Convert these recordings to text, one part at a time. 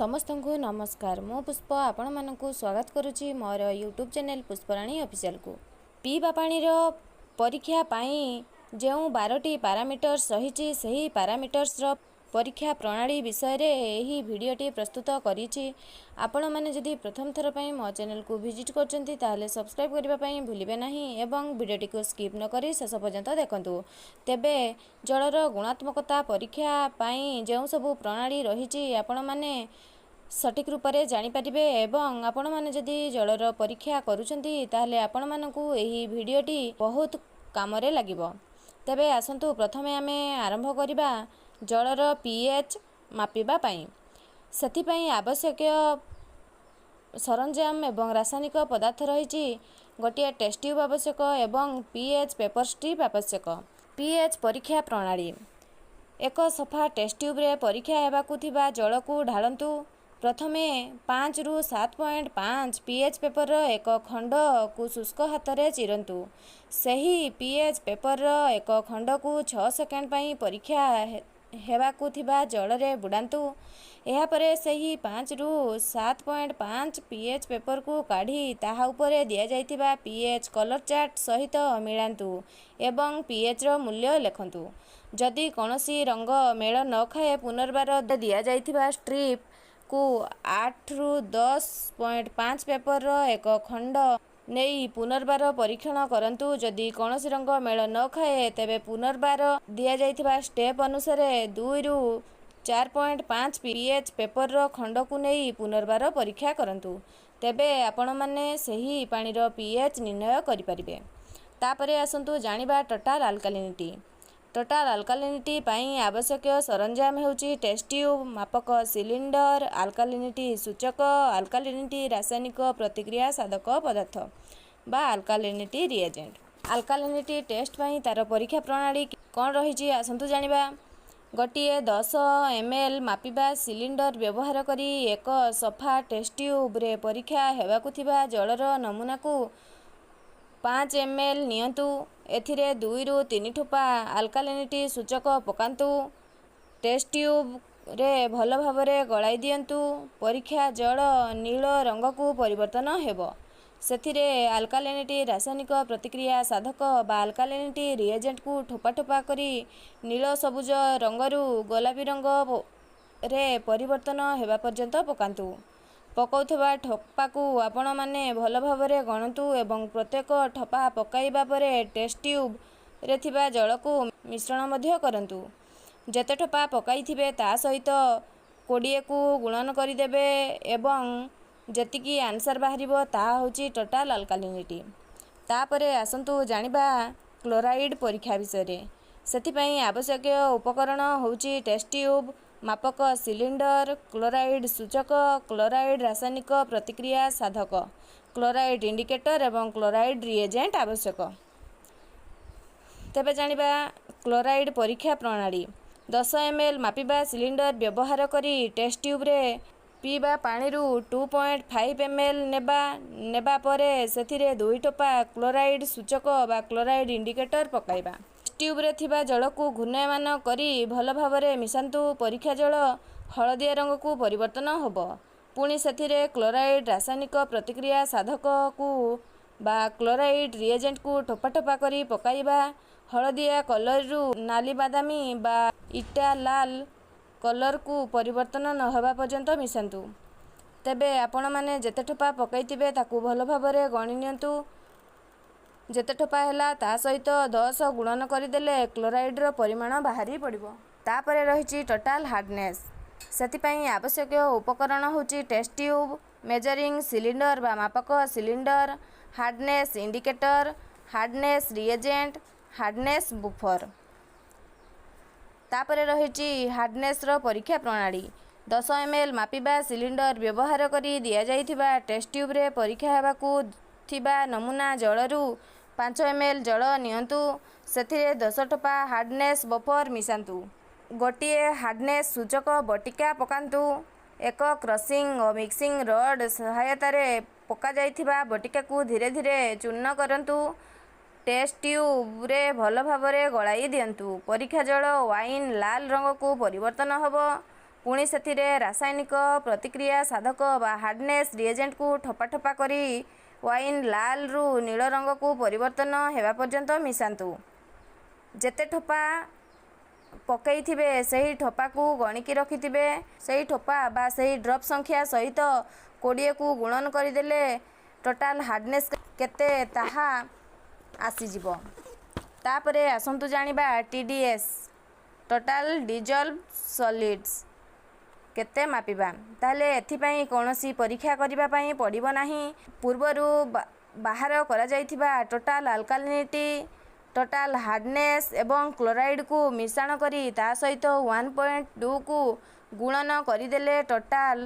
समस्त को नमस्कार। मो पुष्प आपण मानक स्वागत करुच्ची मोर यूट्यूब चैनल पुष्पराणी ऑफिशियल को। पीवा पानी परीक्षा पाई जो 12टी पारामीटर्स रही सही पारामीटर्स परीक्षा प्रणाली विषय रे यही वीडियोटी प्रस्तुत करिछि। आपण माने जदि प्रथम थर पई मो चैनल को विजिट करचंती ताले सब्सक्राइब करबा पई भूलिबे नाही एवं वीडियोटी को स्किप न करी शेष पर्यंत देखंतु। तेबे जलर गुणात्मकता परीक्षा पई जो सब प्रणाली रही आपण माने सठिक रूप से जानीपारे एवं आपण मैंने जदि जलर परीक्षा करुँच ताहले आपण मानकु एही भिडियोटी बहुत काम लगिब। तेबे आसंतु प्रथमे आमे आरंभ करिबा जलर पीएच मापिबा पई। सेथिपई आवश्यक सरंजाम एवं रासायनिक पदार्थ रही गोटे टेस्ट ट्यूब आवश्यक एवं पीएच पेपर स्ट्रिप आवश्यक। पीएच परीक्षा प्रणाली एक सफा टेस्ट ट्यूब रे परीक्षा हेबाकु थिबा जल को ढालंतु। प्रथमे 5 रु 7.5 पीएच पेपर एक खंड को शुष्क हाथ रे चिरंतु। सही पीएच पेपर एक खंड को 6 सेकेंड पई परीक्षा हेबाकु थिबा जल रे बुडांतु। एहा परे सही 5 रु 7.5 पीएच पेपर को काढ़ी ताहा उपरे दिया जाइथिबा पीएच कलर चार्ट सहित मिलांतु एवं पीएच रो मूल्य लेखंतु। जदि कोनोसी रंग मेल न खाए पुनर्बार दिया जाइथिबा स्ट्रिप को 8 रु 10.5 पेपर एक खंड नहीं पुनर्बार परीक्षण करंतु। जदि कोनोसी रंग मेल न खाए तेबे पुनर्बार दिया जाइथिबा स्टेप अनुसार 2 रु 4.5 पीएच पेपर खंड को नहीं पुनर्बार परीक्षा करंतु। तेबे आपण माने सही पानी रो पीएच निर्णय करि परिबे। तापरे आसंतु जानिबा टोटल अल्कालिनिटी। टोटल अल्कालिनिटी पाई आवश्यक सरंजाम हेउची टेस्ट ट्यूब मापक सिलिंडर अल्कालिनिटी सूचक अल्कालिनिटी रासायनिक प्रतिक्रिया साधक पदार्थ बा अल्कालिनिटी रिएजेंट। अल्कालिनिटी टेस्ट पाई तार परीक्षा प्रणाली कौन रही आसंतु जानिबा। गोटे 10 ml मापिबा सिलिंडर व्यवहार करी एक सफा टेस्ट ट्यूब रे परीक्षा हेबाकु थिबा जलर नमूना को 5 ml नियंतु। एथिरे 2 रु 3 ठोपा अल्कालिनिटी सूचक पकांतु। टेस्ट ट्यूब रे भल भावरे गलाई दियंतु। परीक्षा जल नील रंग को परिवर्तन हेबो। सेथिरे अल्कालिनिटी रासायनिक प्रतिक्रिया साधक बा अल्कालिनिटी रिएजेंट को ठोपा ठोपा करी नील सबुज रंगरू गोलापी रंग रे परिवर्तन हेबा पर्यंत पकांतु। पकाउथबा ठोपा को आपण माने भल भावरे गणतु एवं प्रत्येक ठोपा पकाइबा परे टेस्ट ट्यूब रे थिबा जल को मिश्रण मध्य करंतु। जेते ठोपा पकाइथिबे ता सहित 20 को गुणन करिदेबे एवं जेतिकी आंसर बाहरिबो ता होची टोटल अल्कालिनिटी। तापरे आसंतु जानिबा क्लोराइड परीक्षा विषय रे। सेथिपई आवश्यक उपकरण होची टेस्ट ट्यूब मापक सिलिंडर क्लोराइड सूचक क्लोराइड रासायनिक प्रतिक्रिया साधक क्लोराइड इंडिकेटर एवं क्लोराइड रिएजेंट आवश्यक। तेबे जानिबा क्लोराइड परीक्षा प्रणाली। 10 ml मापिबा सिलिंडर व्यवहार करी टेस्ट ट्यूब रे पीबा पानी रु 2.5 ml नेबा परे सेथिरे 2 टोपा क्लोराइड सूचक बा क्लोराइड इंडिकेटर पकाइबा। ट्यूब रे थिबा जल को घूर्णयमान करी भल भावरे मिसांतु। परीक्षा जल हलदिया रंग को परिवर्तन होबो। पुणी सेथिरे क्लोराइड रासायनिक प्रतिक्रिया साधक को बा क्लोराइड रिएजेंट को ठोपा ठोपा करी पकाइबा। हलदिया कलर रु नाली बादामी बा इटा लाल कलर को परिवर्तन न होबा पर्यंत मिसांतु। तेबे आपण माने जेते ठोपा पकाइतिबे ताकू भल भावरे गणी नियंतु। जेते ठोपा हैला ता सहित 10 गुणन करिदेले क्लोराइड रो परिमाण बाहरी पड़िबो। तापरे रहिछि टोटल हार्डनेस। सेतिपई आवश्यक उपकरण होछि टेस्ट ट्यूब मेजरिंग सिलिंडर बा मापक cylinder hardness indicator hardness reagent hardness buffer. तापरे रहिछि हार्डनेस रो परीक्षा प्रणाली। 10 ml मापिबा सिलिंडर व्यवहार करी दिया जाइथिबा टेस्ट ट्यूब रे परीक्षा हेबाकू थिबा नमूना जलरू 5 ml जल नियंतु। सेथिरे 10 टोपा हार्डनेस बफर मिसांतु। गोटिए हार्डनेस सूचक बटिका पकांतु। एक क्रशिंग और मिक्सिंग रड सहायता रे पका जाइथिबा बटिका को धीरे धीरे चूर्ण करंतु। टेस्ट ट्यूब रे भल भावरे गलाई दियंतु। परीक्षा जल वाइन लाल रंग को परिवर्तन होबो। ପୁଣି ସେଥିରେ ରାସାୟନିକ ପ୍ରତିକ୍ରିୟା ସାଧକ ବା ହାର୍ଡନେସ୍ ରିଏଜେଣ୍ଟକୁ ଠୋପା ଠୋପା କରି ୱାଇନ୍ ଲାଲରୁ ନୀଳ ରଙ୍ଗକୁ ପରିବର୍ତ୍ତନ ହେବା ପର୍ଯ୍ୟନ୍ତ ମିଶାନ୍ତୁ। ଯେତେ ଠୋପା ପକାଇଥିବେ ସେହି ଠୋପାକୁ ଗଣିକି ରଖିଥିବେ। ସେହି ଠୋପା ବା ସେହି ଡ୍ରପ୍ ସଂଖ୍ୟା ସହିତ 20କୁ ଗୁଣନ କରିଦେଲେ ଟୋଟାଲ ହାର୍ଡନେସ୍ କେତେ ତାହା ଆସିଯିବ। ତାପରେ ଆସନ୍ତୁ ଜାଣିବା TDS ଟୋଟାଲ ଡିଜଲ୍ଭ ସଲିଡ୍ସ କେତେ ମାପିବା। ତାହେଲେ ଏଥିପାଇଁ କୌଣସି ପରୀକ୍ଷା କରିବା ପାଇଁ ପଡ଼ିବ ନାହିଁ। ପୂର୍ବରୁ ବାହାର କରାଯାଇଥିବା ଟୋଟାଲ ଆଲକାଲିନିଟି, ଟୋଟାଲ ହାର୍ଡନେସ୍ ଏବଂ କ୍ଲୋରାଇଡ଼କୁ ମିଶ୍ରଣ କରି ତା ସହିତ 1.2କୁ ଗୁଣନ କରିଦେଲେ ଟୋଟାଲ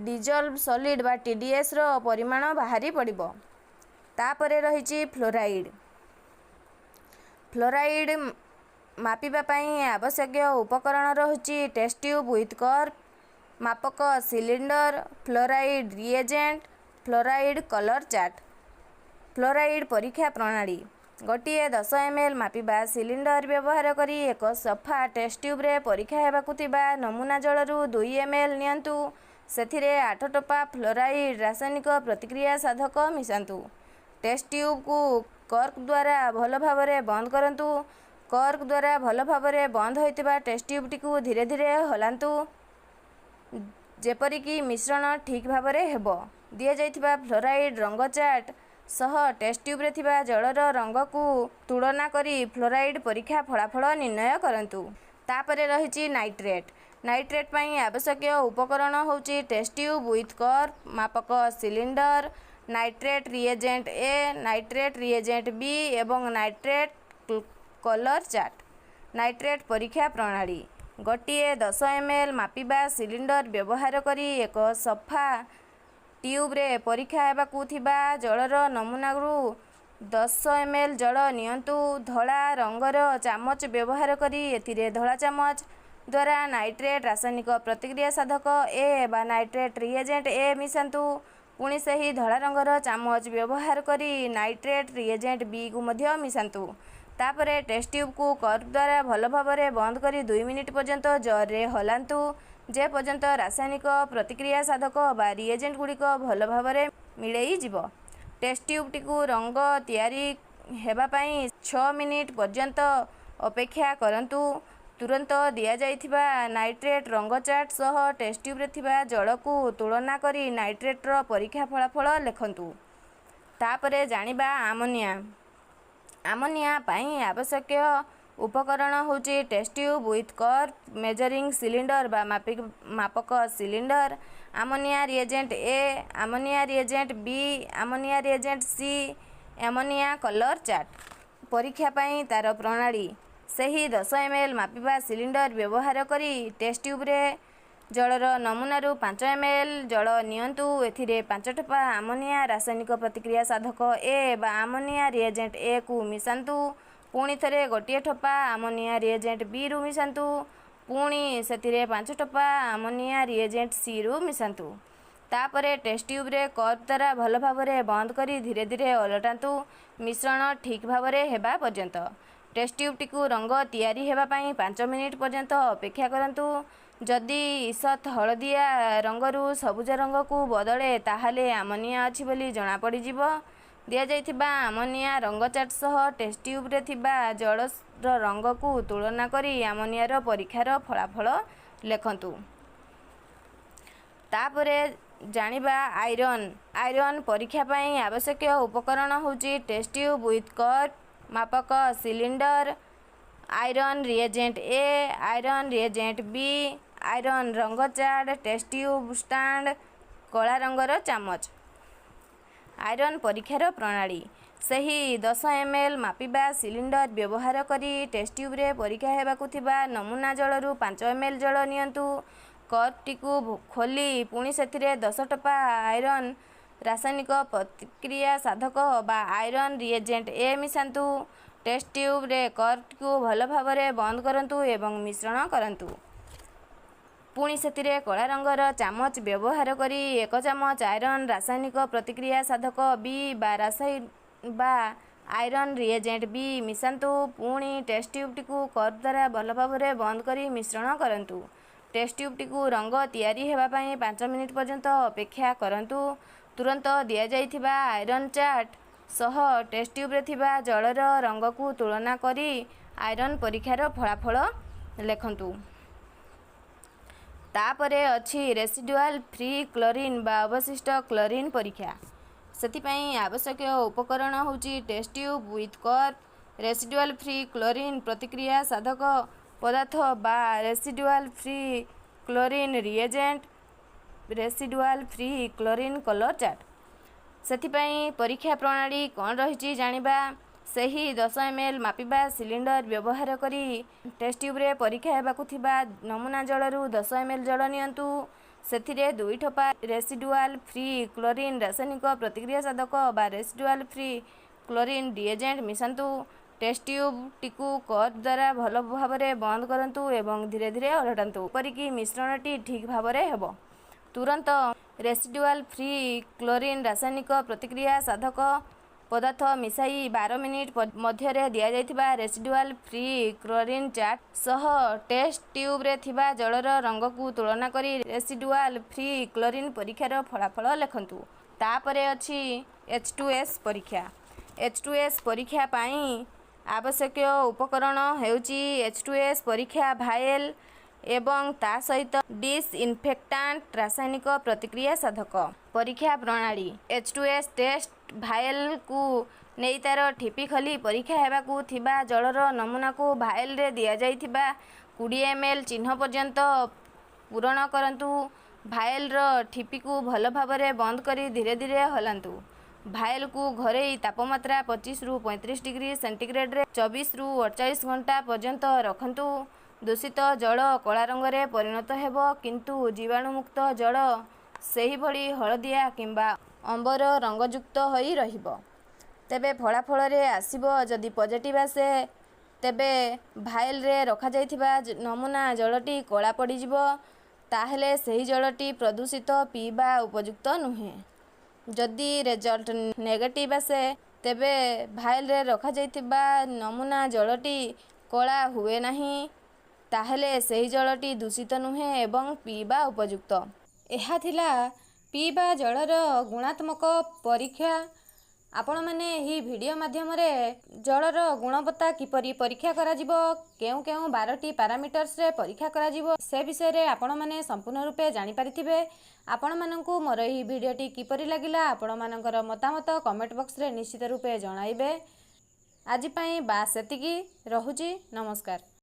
ଡିଜଲ୍ଭ ସଲିଡ୍ ବା TDSର ପରିମାଣ ବାହାରି ପଡ଼ିବ। ତାପରେ ରହିଛି ଫ୍ଲୋରାଇଡ୍। ଫ୍ଲୋରାଇଡ୍ ମାପିବା ପାଇଁ ଆବଶ୍ୟକୀୟ ଉପକରଣ ରହୁଛି ଟେଷ୍ଟ ଟ୍ୟୁବ୍ ୱିଥ୍ କର୍ଭ, ମାପକ cylinder, fluoride reagent, fluoride colour chart. Fluoride ପରୀକ୍ଷା ପ୍ରଣାଳୀ। ଗୋଟିଏ 10 ml ମାପିବା ସିଲିଣ୍ଡର ବ୍ୟବହାର କରି ଏକ ସଫା ଟେଷ୍ଟ ଟ୍ୟୁବ୍ରେ ପରୀକ୍ଷା ହେବାକୁ ଥିବା ନମୁନା ଜଳରୁ 2 ml ନିଅନ୍ତୁ। ସେଥିରେ 8 ଟୋପା ଫ୍ଲୋରାଇଡ୍ ରାସାୟନିକ ପ୍ରତିକ୍ରିୟା ସାଧକ ମିଶାନ୍ତୁ। ଟେଷ୍ଟ ଟ୍ୟୁବ୍କୁ କର୍କ ଦ୍ୱାରା ଭଲ ଭାବରେ ବନ୍ଦ କରନ୍ତୁ। କର୍କ ଦ୍ୱାରା ଭଲ ଭାବରେ ବନ୍ଦ ହୋଇଥିବା ଟେଷ୍ଟ ଟ୍ୟୁବ୍ଟିକୁ ଧୀରେ ଧୀରେ ହଲାନ୍ତୁ ଯେପରିକି ମିଶ୍ରଣ ଠିକ୍ ଭାବରେ ହେବ। ଦିଆଯାଇଥିବା ଫ୍ଲୋରାଇଡ୍ ରଙ୍ଗ ଚାର୍ଟ ସହ ଟେଷ୍ଟ ଟ୍ୟୁବ୍ରେ ଥିବା ଜଳର ରଙ୍ଗକୁ ତୁଳନା କରି ଫ୍ଲୋରାଇଡ୍ ପରୀକ୍ଷା ଫଳାଫଳ ନିର୍ଣ୍ଣୟ କରନ୍ତୁ। ତାପରେ ରହିଛି ନାଇଟ୍ରେଟ୍। ନାଇଟ୍ରେଟ୍ ପାଇଁ ଆବଶ୍ୟକୀୟ ଉପକରଣ ହେଉଛି ଟେଷ୍ଟ ଟ୍ୟୁବ୍ ୱିଥ୍ କର୍ଭ, ମାପକ cylinder, nitrate reagent A, nitrate reagent B ଏବଂ ନାଇଟ୍ରେଟ୍ କଲର ଚାର୍ଟ। ନାଇଟ୍ରେଟ୍ ପରୀକ୍ଷା ପ୍ରଣାଳୀ। ଗୋଟିଏ 10 ml ମାପିବା ସିଲିଣ୍ଡର ବ୍ୟବହାର କରି ଏକ ସଫା ଟ୍ୟୁବ୍ରେ ପରୀକ୍ଷା ହେବାକୁ ଥିବା ଜଳର ନମୁନାରୁ 10 ml ଜଳ ନିଅନ୍ତୁ। ଧଳା ରଙ୍ଗର ଚାମଚ ବ୍ୟବହାର କରି ଏଥିରେ ଧଳା ଚାମଚ ଦ୍ୱାରା ନାଇଟ୍ରେଟ୍ ରାସାୟନିକ ପ୍ରତିକ୍ରିୟା ସାଧକ A ବା ନାଇଟ୍ରେଟ୍ ରିଏଜେଣ୍ଟ A ମିଶାନ୍ତୁ। ପୁଣି ସେହି ଧଳା ରଙ୍ଗର ଚାମଚ ବ୍ୟବହାର କରି ନାଇଟ୍ରେଟ୍ ରିଏଜେଣ୍ଟ Bକୁ ମଧ୍ୟ ମିଶାନ୍ତୁ। ତାପରେ ଟେଷ୍ଟ ଟ୍ୟୁବ୍କୁ କର୍ଭ ଦ୍ୱାରା ଭଲ ଭାବରେ ବନ୍ଦ କରି 2 ମିନିଟ୍ ପର୍ଯ୍ୟନ୍ତ ଜୋରରେ ହଲାନ୍ତୁ ଯେ ପର୍ଯ୍ୟନ୍ତ ରାସାୟନିକ ପ୍ରତିକ୍ରିୟା ସାଧକ ବା ରିଏଜେଣ୍ଟ ଗୁଡ଼ିକ ଭଲ ଭାବରେ ମିଳେଇ ଯିବ। ଟେଷ୍ଟ ଟ୍ୟୁବ୍ଟିକୁ ରଙ୍ଗ ତିଆରି ହେବା ପାଇଁ 6 ମିନିଟ୍ ପର୍ଯ୍ୟନ୍ତ ଅପେକ୍ଷା କରନ୍ତୁ। ତୁରନ୍ତ ଦିଆଯାଇଥିବା ନାଇଟ୍ରେଟ୍ ରଙ୍ଗ ଚାର୍ଟ ସହ ଟେଷ୍ଟ ଟ୍ୟୁବ୍ରେ ଥିବା ଜଳକୁ ତୁଳନା କରି ନାଇଟ୍ରେଟ୍ର ପରୀକ୍ଷା ଫଳାଫଳ ଲେଖନ୍ତୁ। ତାପରେ ଜାଣିବା ଆମୋନିଆ। ଆମୋନିଆ ପାଇଁ ଆବଶ୍ୟକୀୟ ଉପକରଣ ହେଉଛି test tube with curve, measuring cylinder ବା ମାପକ cylinder, ammonia reagent A, ammonia reagent B, ammonia reagent C, ammonia colour chart. ପରୀକ୍ଷା ପାଇଁ ତାର ପ୍ରଣାଳୀ। ସେହି 10 ml ମାପିବା ସିଲିଣ୍ଡର ବ୍ୟବହାର କରି ଟେଷ୍ଟ ଟ୍ୟୁବ୍ରେ ଜଳର ନମୁନାରୁ 5 ml ଜଳ ନିଅନ୍ତୁ। ଏଥିରେ 5 ଟୋପା ଆମୋନିଆ ରାସାୟନିକ ପ୍ରତିକ୍ରିୟା ସାଧକ A ବା ଆମୋନିଆ ରିଏଜେଣ୍ଟ Aକୁ ମିଶାନ୍ତୁ। ପୁଣି ଥରେ ଗୋଟିଏ ଟୋପା ଆମୋନିଆ ରିଏଜେଣ୍ଟ Bରୁ ମିଶାନ୍ତୁ। ପୁଣି ସେଥିରେ 5 ଟୋପା ଆମୋନିଆ ରିଏଜେଣ୍ଟ Cରୁ ମିଶାନ୍ତୁ। ତାପରେ ଟେଷ୍ଟ ଟ୍ୟୁବ୍ରେ କର୍ଭ ଦ୍ୱାରା ଭଲ ଭାବରେ ବନ୍ଦ କରି ଧୀରେ ଧୀରେ ଓଲଟାନ୍ତୁ ମିଶ୍ରଣ ଠିକ୍ ଭାବରେ ହେବା ପର୍ଯ୍ୟନ୍ତ। ଟେଷ୍ଟ ଟ୍ୟୁବ୍ଟିକୁ ରଙ୍ଗ ତିଆରି ହେବା ପାଇଁ 5 ମିନିଟ୍ ପର୍ଯ୍ୟନ୍ତ ଅପେକ୍ଷା କରନ୍ତୁ। ଯଦି ঈଷତ୍ ହଳଦିଆ ରଙ୍ଗରୁ ସବୁଜ ରଙ୍ଗକୁ ବଦଳେ ତାହେଲେ ଆମୋନିଆ ଅଛି ବୋଲି ଜଣାପଡ଼ିଯିବ। ଦିଆଯାଇଥିବା ଆମୋନିଆ ରଙ୍ଗ ଚାର୍ଟ ସହ ଟେଷ୍ଟ ଟ୍ୟୁବ୍ରେ ଥିବା ଜଳର ରଙ୍ଗକୁ ତୁଳନା କରି ଆମୋନିଆର ପରୀକ୍ଷାର ଫଳାଫଳ ଲେଖନ୍ତୁ। ତାପରେ ଜାଣିବା ଆଇରନ୍। ଆଇରନ୍ ପରୀକ୍ଷା ପାଇଁ ଆବଶ୍ୟକୀୟ ଉପକରଣ ହେଉଛି ଟେଷ୍ଟ ଟ୍ୟୁବ୍ ୱିଥ୍ କର୍ଭ, ମାପକ cylinder, iron reagent A, iron reagent B, iron ରଙ୍ଗ ଚାର୍ଟ, ଟେଷ୍ଟ ଟ୍ୟୁବ୍ ଷ୍ଟାଣ୍ଡ, କଳା ରଙ୍ଗର ଚାମଚ। ଆଇରନ୍ ପରୀକ୍ଷାର ପ୍ରଣାଳୀ। ସେହି 10 ml ମାପିବା ସିଲିଣ୍ଡର ବ୍ୟବହାର କରି ଟେଷ୍ଟ ଟ୍ୟୁବ୍ରେ ପରୀକ୍ଷା ହେବାକୁ ଥିବା ନମୁନା ଜଳରୁ 5 ml ଜଳ ନିଅନ୍ତୁ। କର୍ଭଟିକୁ ଖୋଲି ପୁଣି ସେଥିରେ 10 ଟୋପା ଆଇରନ୍ ରାସାୟନିକ ପ୍ରତିକ୍ରିୟା ସାଧକ ବା ଆଇରନ୍ ରିଏଜେଣ୍ଟ A ମିଶାନ୍ତୁ। ଟେଷ୍ଟ ଟ୍ୟୁବ୍ରେ କର୍ଭଟିକୁ ଭଲ ଭାବରେ ବନ୍ଦ କରନ୍ତୁ ଏବଂ ମିଶ୍ରଣ କରନ୍ତୁ। ପୁଣି ସେଥିରେ କଳା ରଙ୍ଗର ଚାମଚ ବ୍ୟବହାର କରି 1 ଚାମଚ ଆଇରନ୍ ରାସାୟନିକ ପ୍ରତିକ୍ରିୟା ସାଧକ B ବା ଆଇରନ୍ ରିଏଜେଣ୍ଟ B ମିଶାନ୍ତୁ। ପୁଣି ଟେଷ୍ଟ ଟ୍ୟୁବ୍ଟିକୁ କର୍ଭ ଦ୍ୱାରା ଭଲ ଭାବରେ ବନ୍ଦ କରି ମିଶ୍ରଣ କରନ୍ତୁ। टेस्ट ट्यूबटी रंग तैयारी हेबा पई 5 मिनिट पर्यंत अपेक्षा करंतु। तुरंत दिया जाइथिबा आयरन चार्ट सह टेस्ट ट्यूब रे थिबा जलर रंग को तुलना करी आयरन परीक्षार फलाफल लेखंतु। तापरे अछि रेसिडुआल फ्री क्लोरीन बा अवशिष्ट क्लोरीन परीक्षा। सेतिपई आवश्यक उपकरण होची test tube with curve, residual free chlorine प्रतिक्रिया साधक पदार्थ बा residual free chlorine reagent, residual free chlorine colour chart. सेतिपई परीक्षा प्रणाली कौन रही जानिबा। सही 10 ml मापिबा सिलिंडर व्यवहार करी टेस्ट ट्यूब रे परीक्षा हेबाकु थिबा नमूना जलरू 10 ml जल नियंतु। सेथिरे 2 ठोपा रेसिडुआल फ्री क्लोरीन रासायनिक प्रतिक्रिया साधक बा रेसिडुआल फ्री क्लोरीन रिएजेंट मिसांतु। टेस्ट ट्यूब टिकु कर्व द्वारा भल भावरे बंद करंतु एवं धीरे धीरे ओलटांतु परिकी मिश्रणटी ठीक भावरे हेबो। तुरंत रेसिडुआल फ्री क्लोरीन रासायनिक प्रतिक्रिया साधक पदार्थ मिसाई 12 मिनिट मध्य दिया जाइथिबा रेसिडुआल फ्री क्लोरीन चार्ट सह टेस्ट ट्यूब रे थिबा जलर रंग को तुलना करी रेसिडुआल फ्री क्लोरीन परीक्षार फलाफल लेखंतु। तापरे अछि H2S परीक्षा। H2S परीक्षा पाई आवश्यक उपकरण हेउची H2S परीक्षा भाइल एवं ता सहित डिसइनफेक्टांट रासायनिक प्रतिक्रिया साधक। परीक्षा प्रणाली H2S टेस्ट भाइल को नेई तार ठिपी खली परीक्षा हेबाकू थिबा जलर नमूना को भाइल रे दिया जाइथिबा 20 ml चिन्ह पर्यंत पूरण करंतु। भाइल रो ठिपी को भल भावरे बंद करी धीरे धीरे हलांतु। भाइल को घरेई तापमात्रा 25 रु 35 डिग्री सेंटीग्रेड रे 24 रु 48 घंटा पर्यंत रखंतु। दूषित जल कला रंग रे परिणत हेबो किंतु जीवाणुमुक्त जल सेही भली हळदिया किंबा अंबर रंगयुक्त होई रहिबो। तेबे फलाफल रे आसीबो जदि पॉजिटिव आसे तेबे भाइल रे रखा जाइथिबा नमूना जलटी कला पड़ी जिवो ताहेले सेही जलटी प्रदूषित पीबा उपयुक्त नुहे। जदि रिजल्ट नेगेटिव आसे तेबे भाइल रे रखा जाइथिबा नमूना जलटी कला हुए नाही ताहेले सेही जलटी दूषित नुहे एवं पीबा उपयुक्त। एहा थिला पीबा जलर गुणात्मक परीक्षा। आपण माने ही वीडियो माध्यम रे जलर गुणवत्ता किपरि परीक्षा करा जिवो, केउ केउ 12टी पैरामीटर्स रे परीक्षा करा जिवो से विषय रे आपण माने संपूर्ण रूपे जानि परिथिबे। आपण माननकु मोर ही वीडियोटी किपरि लागिला आपण मानकर मतामत कमेंट बॉक्स रे निश्चित रूपे जणाइबे। आजि पई बा सेतिकी रहुची। नमस्कार।